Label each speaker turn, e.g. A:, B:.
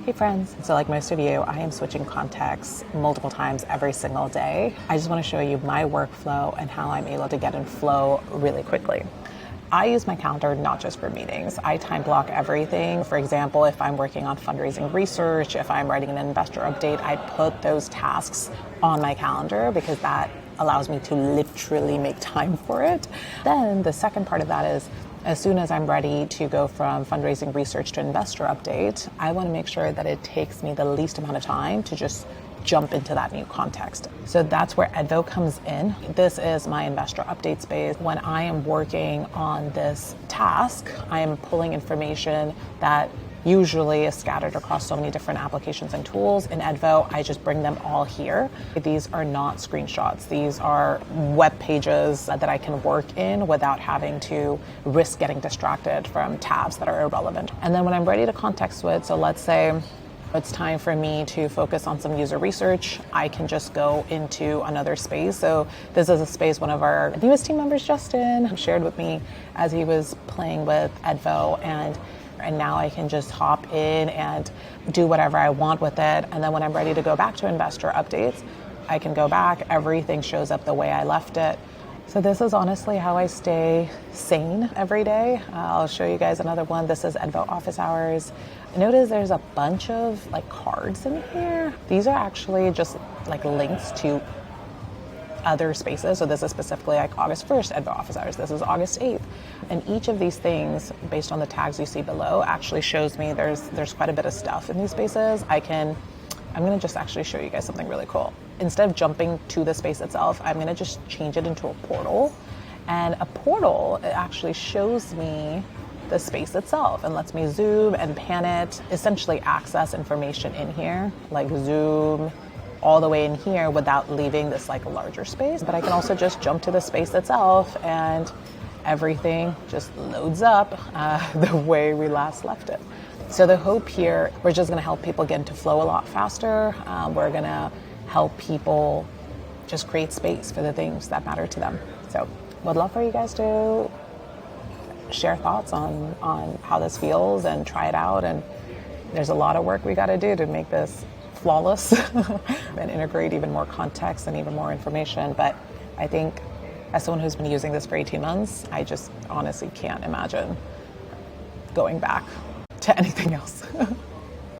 A: Hey friends, so like most of you, I am switching contexts multiple times every single day. I just want to show you my workflow and how I'm able to get in flow really quickly. I use my calendar not just for meetings. I time block everything. For example, if I'm working on fundraising research, if I'm writing an investor update, I put those tasks on my calendar because that allows me to literally make time for it. Then the second part of that is, as soon as I'm ready to go from fundraising research to investor update, I want to make sure that it takes me the least amount of time to just jump into that new context. So that's where Edvo comes in. This is my investor update space. When I am working on this task, I am pulling information that usually is scattered across so many different applications and tools. In Edvo, I just bring them all here. These are not screenshots. These are web pages that I can work in without having to risk getting distracted from tabs that are irrelevant. And then when I'm ready to context switch, so let's say it's time for me to focus on some user research, I can just go into another space. So this is a space one of our newest team members, Justin, shared with me as he was playing with Edvo, and now I can just hop in and do whatever I want with it. And then when I'm ready to go back to investor updates, I can go back. Everything shows up the way I left it. So this is honestly how I stay sane every day. I'll show you guys another one. This is Edvo office hours. Notice there's a bunch of cards in here. These are actually just links to other spaces. So this is specifically August 1st Edvo office hours. This is August 8th. And each of these things, based on the tags you see below, actually shows me there's quite a bit of stuff in these spaces. I'm going to just actually show you guys something really cool. Instead of jumping to the space itself, I'm going to just change it into a portal. And a portal, it actually shows me the space itself and lets me zoom and pan it, essentially access information in here, like zoom all the way in here without leaving this larger space. But I can also just jump to the space itself and everything just loads up the way we last left it. So the hope here, we're just gonna help people get into flow a lot faster. We're gonna help people just create space for the things that matter to them. So would love for you guys to share thoughts on how this feels and try it out. And there's a lot of work we gotta do to make this flawless and integrate even more context and even more information. But I think as someone who's been using this for 18 months, I just honestly can't imagine going back to anything else.